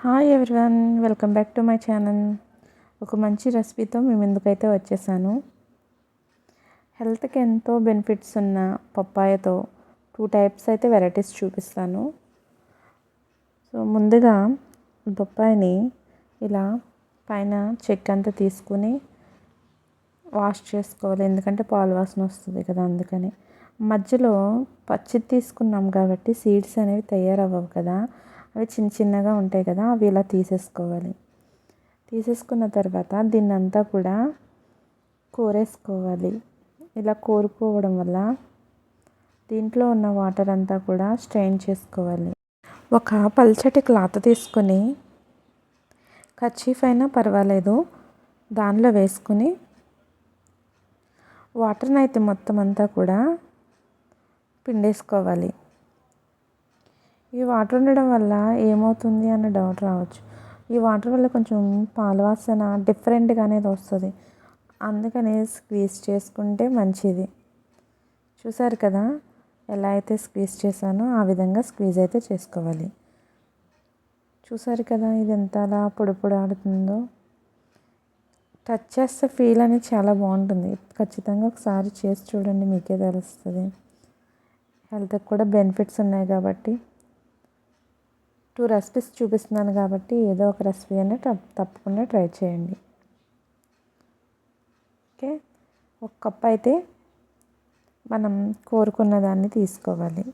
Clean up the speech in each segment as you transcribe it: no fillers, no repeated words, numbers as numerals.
Hi everyone, welcome back to my channel. ఒక మంచి రెసిపీతో మీ ముందుకైతే వచ్చేసాను. హెల్త్కి ఎంతో బెనిఫిట్స్ ఉన్న పప్పాయతో 2 టైప్స్ అయితే వెరైటీస్ చూపిస్తాను. సో ముందుగా పప్పాయని ఇలా పైన చెక్క అంతా తీసుకుని వాష్ చేసుకోవాలి, ఎందుకంటే పాలు వాసన వస్తుంది కదా, అందుకని. మధ్యలో పచ్చిది తీసుకున్నాం కాబట్టి సీడ్స్ అనేవి తయారవ్వవు కదా, అవి చిన్న చిన్నగా ఉంటాయి కదా, అవి ఇలా తీసేసుకోవాలి. తీసేసుకున్న తర్వాత దీన్నంతా కూడా కోరేసుకోవాలి. ఇలా కోరుకోవడం వల్ల దీంట్లో ఉన్న వాటర్ అంతా కూడా స్ట్రెయిన్ చేసుకోవాలి. ఒక పల్చటి క్లాత్ తీసుకొని, కర్చీఫ్ అయినా పర్వాలేదు, దానిలో వేసుకుని వాటర్ని అయితే మొత్తం అంతా కూడా పిండేసుకోవాలి. ఈ వాటర్ ఉండడం వల్ల ఏమవుతుంది అన్న డౌట్ రావచ్చు. ఈ వాటర్ వల్ల కొంచెం పాల వాసన డిఫరెంట్గా అనేది వస్తుంది, అందుకని స్క్వీజ్ చేసుకుంటే మంచిది. చూసారు కదా ఎలా అయితే స్క్వీజ్ చేశానో ఆ విధంగా స్క్వీజ్ అయితే చేసుకోవాలి. చూసారు కదా ఇది ఎంత అలా పొడి పొడి ఆడుతుందో. టచ్ చేస్తే ఫీల్ అనేది చాలా బాగుంటుంది. ఖచ్చితంగా ఒకసారి చేసి చూడండి, మీకే తెలుస్తుంది. హెల్త్కి కూడా బెనిఫిట్స్ ఉన్నాయి కాబట్టి 2 రెసిపీస్ చూపిస్తున్నాను కాబట్టి ఏదో ఒక రెసిపీ అనేది తప్పకుండా ట్రై చేయండి. ఓకే, 1 కప్ అయితే మనం కోరుకున్న దాన్ని తీసుకోవాలి.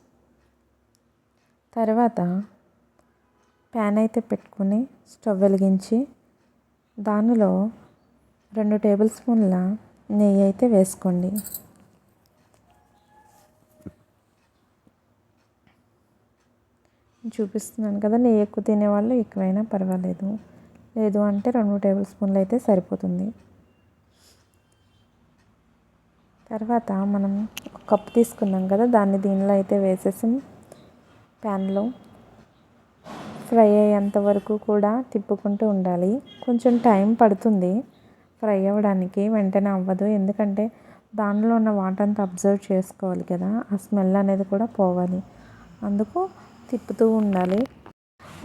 తర్వాత ప్యాన్ అయితే పెట్టుకుని స్టవ్ వెలిగించి దానిలో 2 టేబుల్ స్పూన్ల నెయ్యి అయితే వేసుకోండి. చూపిస్తున్నాను కదా, నెయ్యి ఎక్కువ తినేవాళ్ళు ఎక్కువైనా పర్వాలేదు, లేదు అంటే 2 టేబుల్ స్పూన్లు అయితే సరిపోతుంది. తర్వాత మనం 1 కప్ తీసుకున్నాం కదా, దాన్ని దీనిలో అయితే వేసేసి ప్యాన్లో ఫ్రై అయ్యేంత వరకు కూడా తిప్పుకుంటూ ఉండాలి. కొంచెం టైం పడుతుంది ఫ్రై అవ్వడానికి, వెంటనే అవ్వదు, ఎందుకంటే దానిలో ఉన్న వాటర్ అంతా అబ్జర్వ్ చేసుకోవాలి కదా, ఆ స్మెల్ అనేది కూడా పోవాలి, అందుకు తిప్పుతూ ఉండాలి.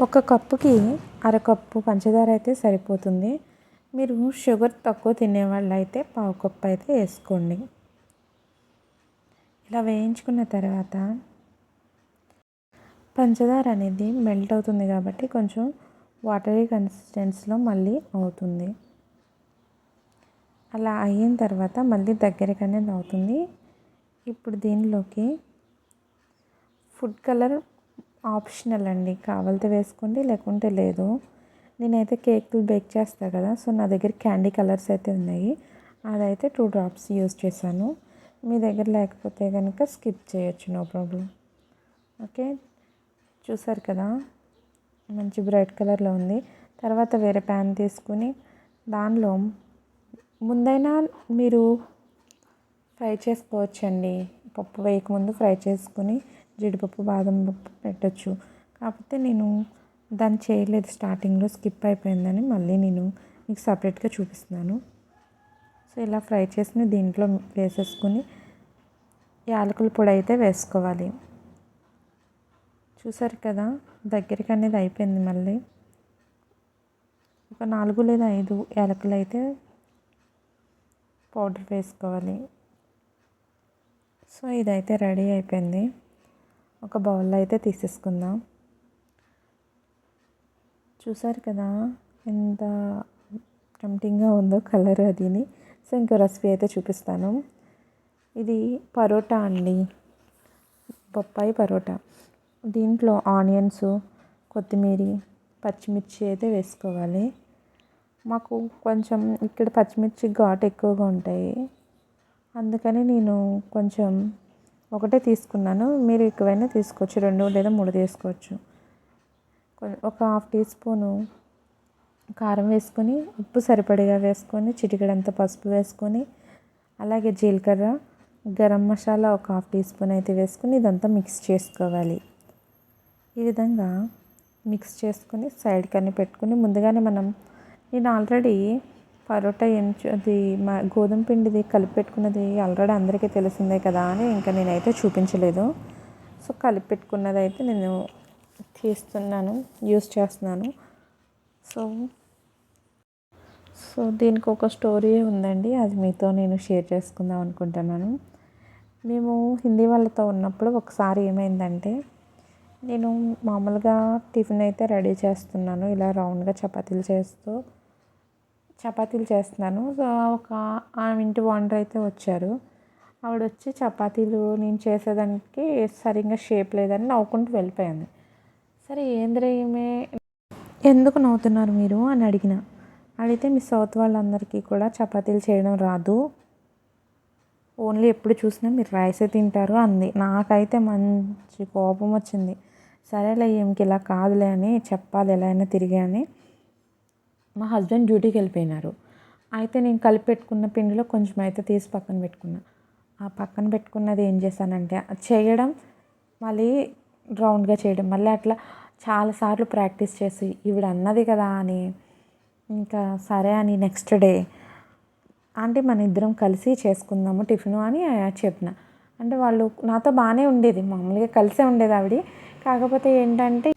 1 కప్పుకి 1/2 కప్పు పంచదార అయితే సరిపోతుంది. మీరు షుగర్ తక్కువ తినేవాళ్ళు అయితే 1/2 కప్పు అయితే వేసుకోండి. ఇలా వేయించుకున్న తర్వాత పంచదార అనేది మెల్ట్ అవుతుంది కాబట్టి కొంచెం వాటరీ కన్సిస్టెన్సీలో మళ్ళీ అవుతుంది. అలా అయిన తర్వాత మళ్ళీ దగ్గరికి అనేది అవుతుంది. ఇప్పుడు దీనిలోకి ఫుడ్ కలర్ ఆప్షనల్ అండి, కావాలితే వేసుకోండి లేకుంటే లేదు. నేనైతే కేకులు బేక్ చేస్తాను కదా, సో నా దగ్గర క్యాండీ కలర్స్ అయితే ఉన్నాయి, అదైతే 2 డ్రాప్స్ యూజ్ చేశాను. మీ దగ్గర లేకపోతే కనుక స్కిప్ చేయొచ్చు, నో ప్రాబ్లం. ఓకే, చూసారు కదా మంచి బ్రైట్ కలర్లో ఉంది. తర్వాత వేరే ప్యాన్ తీసుకుని దానిలో ముందైనా మీరు ఫ్రై చేసుకోవచ్చండి, పప్పు వేయకముందు ఫ్రై చేసుకుని జీడిపప్పు బాదం పప్పు పెట్టచ్చు. కాకపోతే నేను దాన్ని చేయలేదు, స్టార్టింగ్లో స్కిప్ అయిపోయిందని మళ్ళీ నేను మీకు సపరేట్గా చూపిస్తున్నాను. సో ఇలా ఫ్రై చేసి దీంట్లో వేసేసుకుని యాలకుల పొడి అయితే వేసుకోవాలి. చూసారు కదా దగ్గరికి అనేది అయిపోయింది. మళ్ళీ ఒక 4 లేదా 5 యాలకులు అయితే పౌడర్ వేసుకోవాలి. సో ఇదైతే రెడీ అయిపోయింది. ఒక బౌల్లో అయితే తీసేసుకుందాం. చూసారు కదా ఎంత టెంప్టింగ్గా ఉందో కలర్ అదిని. సో ఇంకో రెసిపీ అయితే చూపిస్తాను. ఇది పరోటా అండి, బొప్పాయి పరోటా. దీంట్లో ఆనియన్స్, కొత్తిమీర, పచ్చిమిర్చి అయితే వేసుకోవాలి. మాకు కొంచెం ఇక్కడ పచ్చిమిర్చి ఘాటు ఎక్కువగా ఉంటాయి, అందుకని నేను కొంచెం ఒకటే తీసుకున్నాను. మీరు ఎక్కువైనా తీసుకోవచ్చు, 2 లేదా 3 తీసుకోవచ్చు. ఒక 1/2 టీ స్పూను కారం వేసుకొని, ఉప్పు సరిపడిగా వేసుకొని, చిటికెడంత పసుపు వేసుకొని, అలాగే జీలకర్ర, గరం మసాలా ఒక 1/2 టీ స్పూన్ అయితే వేసుకొని ఇదంతా మిక్స్ చేసుకోవాలి. ఈ విధంగా మిక్స్ చేసుకొని సైడ్కి అన్ని పెట్టుకుని ముందుగానే నేను ఆల్రెడీ పరోటా అది గోధుమ పిండిది కలిపి పెట్టుకున్నది ఆల్రెడీ అందరికీ తెలిసిందే కదా అని ఇంకా నేనైతే చూపించలేదు. సో కలిపి పెట్టుకున్నది అయితే నేను యూస్ చేస్తున్నాను. సో సో దీనికి ఒక స్టోరీ ఉందండి, అది మీతో నేను షేర్ చేసుకుందాం అనుకుంటున్నాను. మేము హిందీ వాళ్ళతో ఉన్నప్పుడు ఒకసారి ఏమైందంటే, నేను మామూలుగా టిఫిన్ అయితే రెడీ చేస్తున్నాను, ఇలా రౌండ్గా చపాతీలు చేస్తున్నాను. సో ఒక ఆమె ఇంటి ఓనర్ అయితే వచ్చారు. ఆవిడ వచ్చి చపాతీలు నేను చేసేదానికి సరిగ్గా షేప్ లేదని నవ్వుకుంటూ వెళ్ళిపోయింది. సరే ఏందిరా ఈమె, ఎందుకు నవ్వుతున్నారు మీరు అని అడిగితే మీ సౌత్ వాళ్ళందరికీ కూడా చపాతీలు చేయడం రాదు, ఓన్లీ ఎప్పుడు చూసినా మీరు రైసే తింటారు అంది. నాకైతే మంచి కోపం వచ్చింది. సరేలే ఈమెకి ఇలా కాదులే అని చెప్పాలి ఎలా అయినా తిరిగి అని. మా హస్బెండ్ డ్యూటీకి వెళ్ళిపోయినారు. అయితే నేను కలిపి పెట్టుకున్న పిండిలో కొంచెం అయితే తీసి పక్కన పెట్టుకున్నా. ఆ పక్కన పెట్టుకున్నది ఏం చేశానంటే చేయడం, మళ్ళీ రౌండ్గా చేయడం, మళ్ళీ అట్లా చాలాసార్లు ప్రాక్టీస్ చేసి ఈవిడ అన్నది కదా అని ఇంకా సరే అని నెక్స్ట్ డే ఆంటీ మన ఇద్దరం కలిసి చేసుకుందాము టిఫిన్ అని చెప్పిన. అంటే వాళ్ళు నాతో బాగానే ఉండేది, మామూలుగా కలిసే ఉండేది ఆవిడ. కాకపోతే ఏంటంటే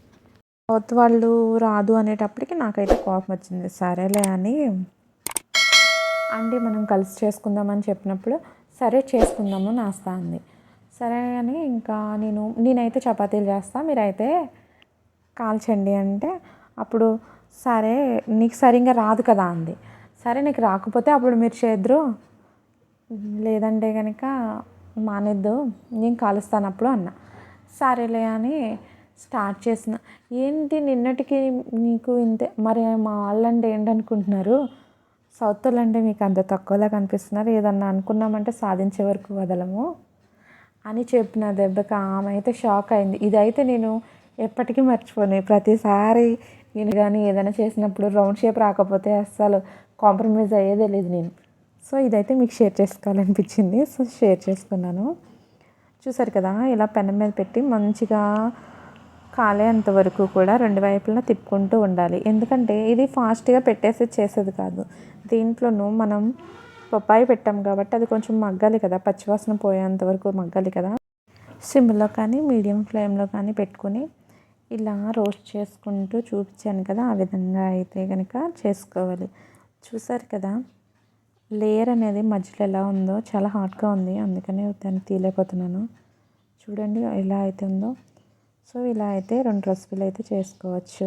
సౌత్ వాళ్ళు రాదు అనేటప్పటికి నాకైతే కోపం వచ్చింది. సరేలే అని ఆంటీ మనం కలిసి చేసుకుందామని చెప్పినప్పుడు సరే చేసుకుందాము నాస్తా అంది. సరే అని ఇంకా నేనైతే చపాతీలు చేస్తా, మీరైతే కాల్చండి అంటే అప్పుడు సరే నీకు సరిగ్గా రాదు కదా అంది. సరే నీకు రాకపోతే అప్పుడు మీరు చేద్దరు, లేదంటే కనుక మానేద్దు, నేను కాలుస్తాను అప్పుడు అన్న. సరేలే అని స్టార్ట్ చేసిన. ఏంటి నిన్నటికి నీకు ఇంతే, మరి మా వాళ్ళంటే ఏంటనుకుంటున్నారు, సౌత్ వాళ్ళు అంటే మీకు అంత తక్కువలా కనిపిస్తున్నారు, ఏదన్నా అనుకున్నామంటే సాధించే వరకు వదలము అని చెప్పిన దెబ్బకి ఆమె అయితే షాక్ అయింది. ఇదైతే నేను ఎప్పటికీ మర్చిపోను. ప్రతిసారి నేను కానీ ఏదైనా చేసినప్పుడు రౌండ్ షేప్ రాకపోతే అస్సలు కాంప్రమైజ్ అయ్యేదే లేదు నేను. సో ఇదైతే మీకు షేర్ చేసుకోవాలనిపించింది, సో షేర్ చేసుకున్నాను. చూసారు కదా, ఇలా పెనం మీద పెట్టి మంచిగా కాలేంత వరకు కూడా రెండు వైపులా తిప్పుకుంటూ ఉండాలి. ఎందుకంటే ఇది ఫాస్ట్గా పెట్టేసి చేసేది కాదు. దీంట్లోనూ మనం పప్పాయి పెట్టాం కాబట్టి అది కొంచెం మగ్గాలి కదా, పచ్చివాసన పోయేంత వరకు మగ్గాలి కదా. సిమ్లో కానీ మీడియం ఫ్లేమ్లో కానీ పెట్టుకొని ఇలా రోస్ట్ చేసుకుంటూ చూపించాను కదా, ఆ విధంగా అయితే కనుక చేసుకోవాలి. చూసారు కదా, లేయర్ అనేది మధ్యలో ఎలా ఉందో, చాలా హాట్గా ఉంది, అందుకనే దాన్ని తీయలేకపోతున్నాను. చూడండి ఎలా అయితే ఉందో. సో ఇలా అయితే 2 రెసిపీలు అయితే చేసుకోవచ్చు.